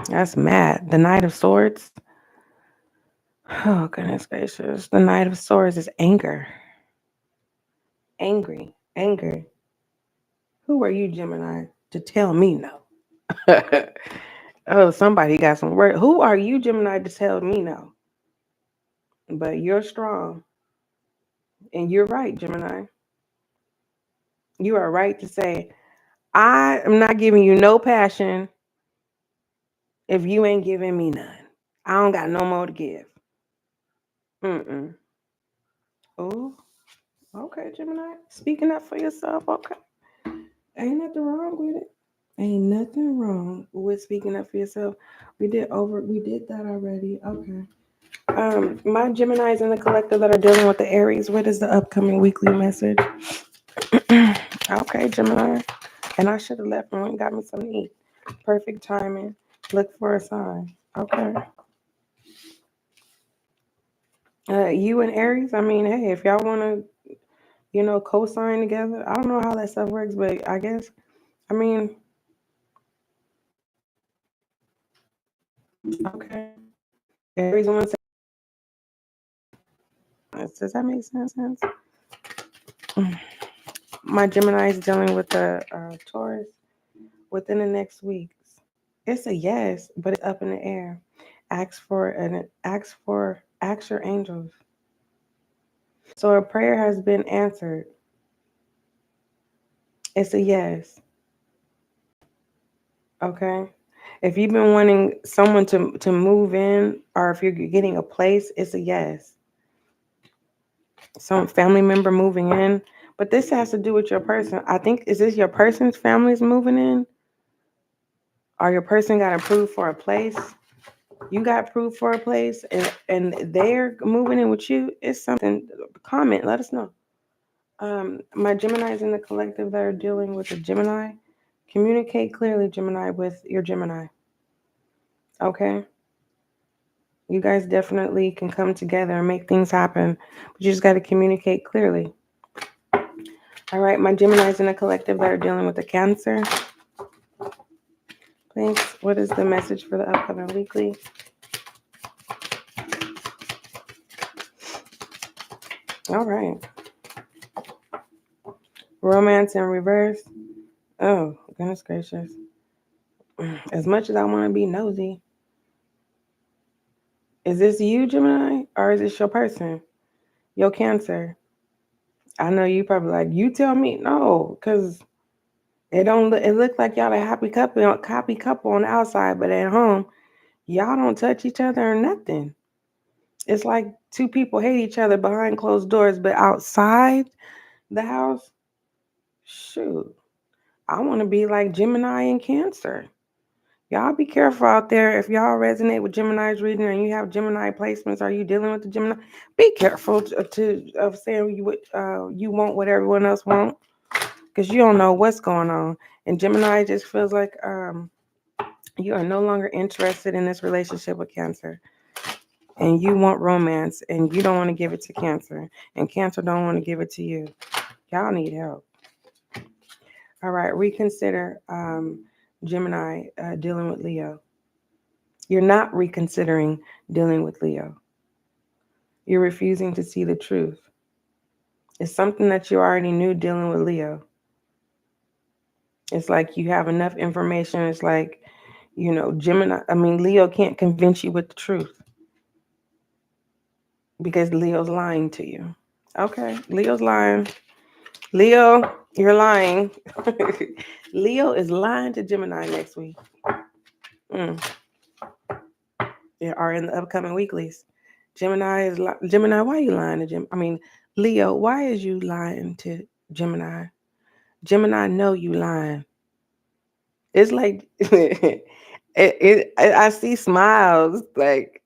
That's mad. The Knight of Swords. Oh, goodness gracious. The Knight of Swords is anger. Angry. Anger. Who are you, Gemini, to tell me no? Oh, somebody got some word. Who are you, Gemini, to tell me no? But you're strong. And you're right, Gemini. You are right to say, I am not giving you no passion if you ain't giving me none. I don't got no more to give. Oh, okay, Gemini. Speaking up for yourself, okay. Ain't nothing wrong with it. Ain't nothing wrong with speaking up for yourself. We did that already. Okay. My Geminis in the collective that are dealing with the Aries, what is the upcoming weekly message? Okay, Gemini. And I should have left and went and got me something to eat. Perfect timing. Look for a sign. Okay. You and Aries, I mean, hey, if y'all want to, co-sign together, I don't know how that stuff works, but I guess, I mean, okay. Aries wants to, does that make sense? My Gemini is dealing with the Taurus within the next weeks. It's a yes, but it's up in the air. Ask your angels. So a prayer has been answered. It's a yes. Okay. If you've been wanting someone to move in, or if you're getting a place, it's a yes. Some family member moving in, but this has to do with your person. I think, is this your person's family's moving in? Or your person got approved for a place? You got approved for a place and they're moving in with you? It's something. Comment, let us know. My Geminis in the collective that are dealing with the Gemini, communicate clearly, Gemini, with your Gemini. Okay? You guys definitely can come together and make things happen, but you just got to communicate clearly. All right, my Geminis in the collective that are dealing with the Cancer. Please, what is the message for the upcoming weekly? All right. Romance in reverse. Oh, goodness gracious. As much as I want to be nosy, is this you, Gemini, or is this your person? Your Cancer. I know you probably like, you tell me. No, because it looks like y'all a happy couple on the outside, but at home, y'all don't touch each other or nothing. It's like Two people hate each other behind closed doors, but outside the house, shoot, I want to be like Gemini and Cancer. Y'all be careful out there. If y'all resonate with Gemini's reading and you have Gemini placements, are you dealing with the Gemini? Be careful of saying you want what everyone else wants, because you don't know what's going on. And Gemini just feels like you are no longer interested in this relationship with Cancer. And you want romance, and you don't want to give it to Cancer. And Cancer don't want to give it to you. Y'all need help. All right, reconsider Gemini dealing with Leo. You're not reconsidering dealing with Leo. You're refusing to see the truth. It's something that you already knew dealing with Leo. It's like you have enough information. It's like, Leo can't convince you with the truth because Leo's lying to you. Okay, Leo's lying. Leo, you're lying. Leo is lying to Gemini next week. Or in the upcoming weeklies. Gemini, why are you lying to Leo, why is you lying to Gemini? Gemini know you lying. It's like I see smiles like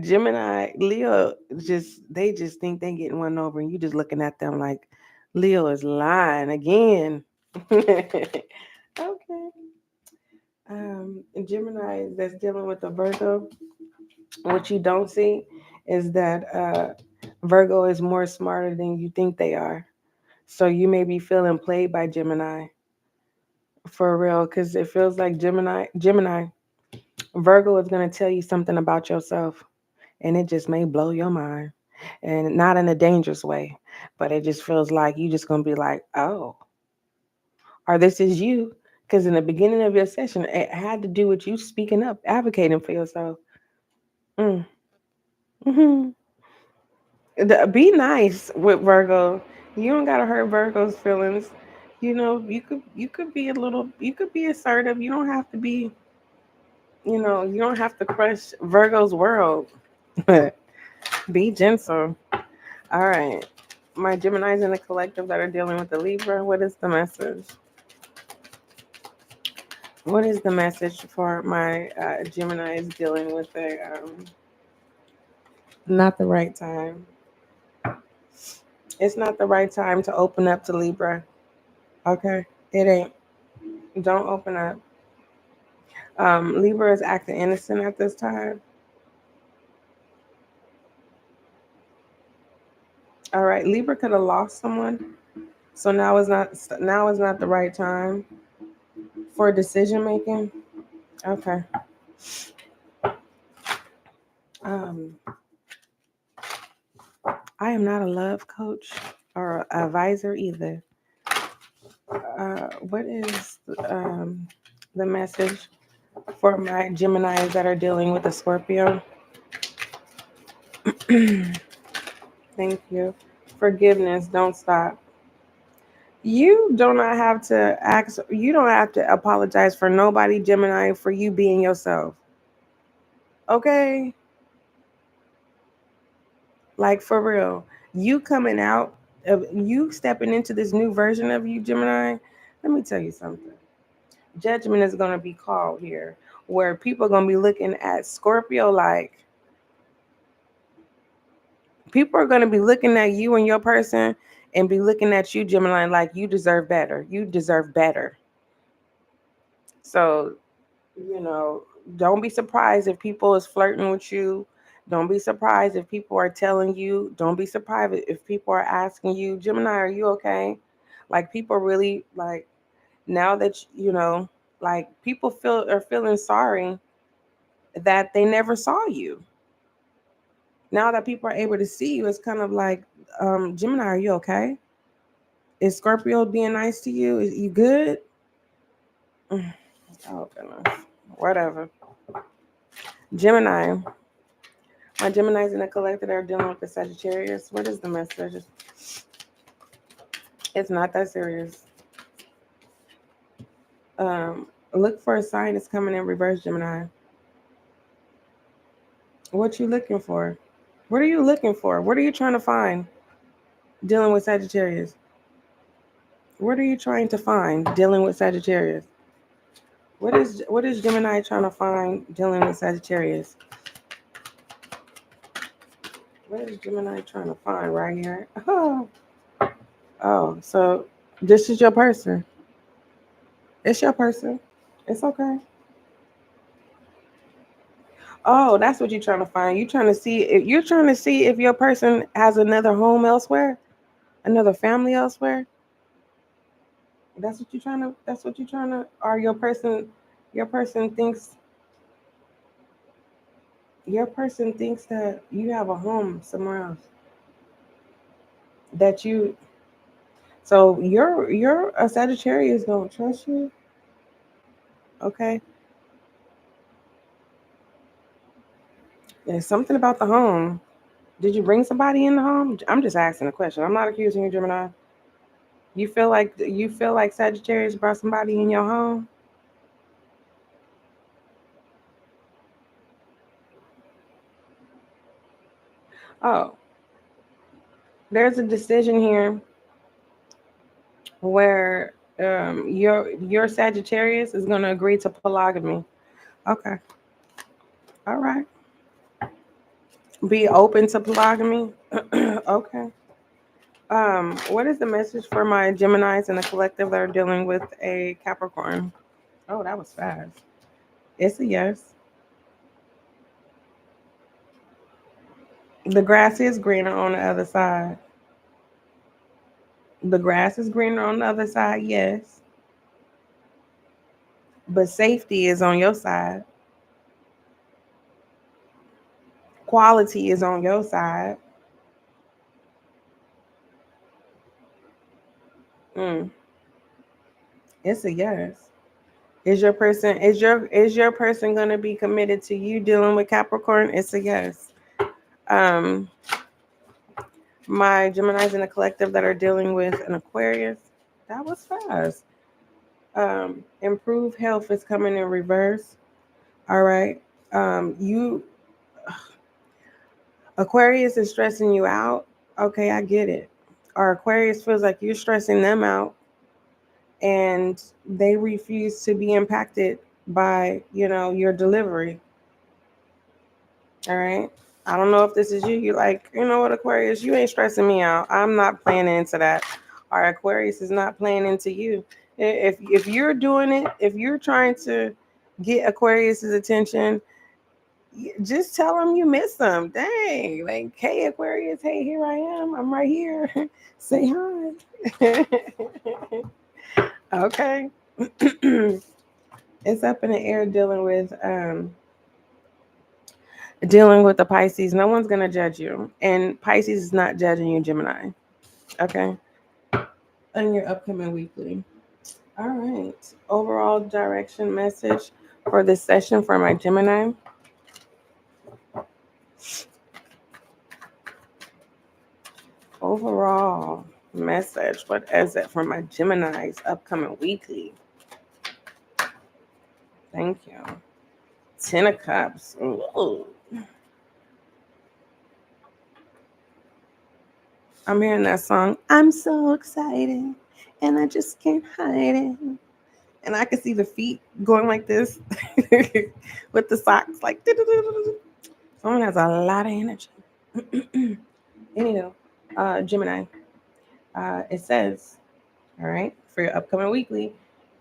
Gemini, Leo they just think they getting one over, and you just looking at them like Leo is lying again. Okay. Gemini that's dealing with a Virgo, what you don't see is that Virgo is more smarter than you think they are. So you may be feeling played by Gemini for real, because it feels like Gemini, Virgo is going to tell you something about yourself, and it just may blow your mind, and not in a dangerous way, but it just feels like you just going to be like, oh, or this is you. Because in the beginning of your session, it had to do with you speaking up, advocating for yourself. Mm. Hmm. Be nice with Virgo. You don't gotta hurt Virgo's feelings. You could be you could be assertive. You don't have to be, you don't have to crush Virgo's world. Be gentle. All right. My Geminis in the collective that are dealing with the Libra, what is the message? What is the message for my Geminis dealing with not the right time? It's not the right time to open up to Libra. Okay? It ain't. Don't open up. Libra is acting innocent at this time. All right, Libra could have lost someone, so now is not the right time for decision making. Okay. Um, I am not a love coach or advisor either. What is the message for my Geminis that are dealing with a Scorpio? Thank you. Forgiveness. Don't stop. You do not have to ask. You don't have to apologize for nobody, Gemini, for you being yourself. Okay? Like, for real. You coming out, you stepping into this new version of you, Gemini. Let me tell you something. Judgment is going to be called here, where people are going to be looking at Scorpio like, people are going to be looking at you and your person and be looking at you, Gemini, like you deserve better. You deserve better. So, you know, don't be surprised if people is flirting with you. Don't be surprised if people are telling you. Don't be surprised if people are asking you, Gemini, are you okay? Like, people really, like, now that like, people are feeling sorry that they never saw you. Now that people are able to see you, it's kind of like, Gemini, are you okay? Is Scorpio being nice to you? Is you good? Oh goodness. Whatever. Gemini. My Geminis in the collective are dealing with the Sagittarius. What is the message? It's not that serious. Look for a sign that's coming in reverse, Gemini. What you looking for? What are you looking for? What are you trying to find dealing with Sagittarius? What are you trying to find dealing with Sagittarius? What is Gemini trying to find dealing with Sagittarius? What is Gemini trying to find right here? Oh, so this is your person. It's your person. It's okay. Oh, that's what you're trying to find. You're trying to see if your person has another home elsewhere, another family elsewhere. That's what you're trying to or your person thinks that you have a home somewhere else. That you so you're a Sagittarius don't trust you. Okay. There's something about the home. Did you bring somebody in the home? I'm just asking a question. I'm not accusing you, Gemini. You feel like Sagittarius brought somebody in your home? Oh, there's a decision here where your Sagittarius is going to agree to polygamy. Okay, all right. Be open to polygamy. Okay. What is the message for my Geminis in the collective that are dealing with a Capricorn? Oh, that was fast. It's a yes. The grass is greener on the other side. The grass is greener on the other side, yes. But safety is on your side. Quality is on your side. Mm, it's a yes. Is your person gonna be committed to you dealing with Capricorn? It's a yes. Um, my Geminis in the collective that are dealing with an Aquarius, that was fast. Improved health is coming in reverse. All right. You Aquarius is stressing you out. Okay, I get it. Or Aquarius feels like you're stressing them out and they refuse to be impacted by, your delivery. All right. I don't know if this is you. You're like, you know what, Aquarius, you ain't stressing me out. I'm not playing into that. Or Aquarius is not playing into you. If you're doing it, if you're trying to get Aquarius's attention, just tell them you miss them. Dang, like, hey Aquarius, hey, here I am. I'm right here. Say hi. Okay. It's up in the air dealing with the Pisces. No one's gonna judge you, and Pisces is not judging you, Gemini. Okay, on your upcoming weekly. All right. Overall direction message for this session for my Gemini. Overall message. What is it for my Gemini's upcoming weekly? Thank you. 10 of Cups. Ooh. I'm hearing that song. I'm so excited, and I just can't hide it. And I can see the feet going like this with the socks, like someone has a lot of energy. Anywho, Gemini, it says, all right, for your upcoming weekly,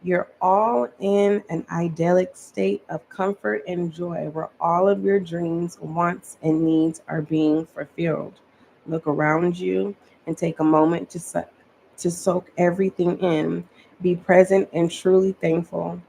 you're all in an idyllic state of comfort and joy where all of your dreams, wants, and needs are being fulfilled. Look around you and take a moment to soak everything in. Be present and truly thankful.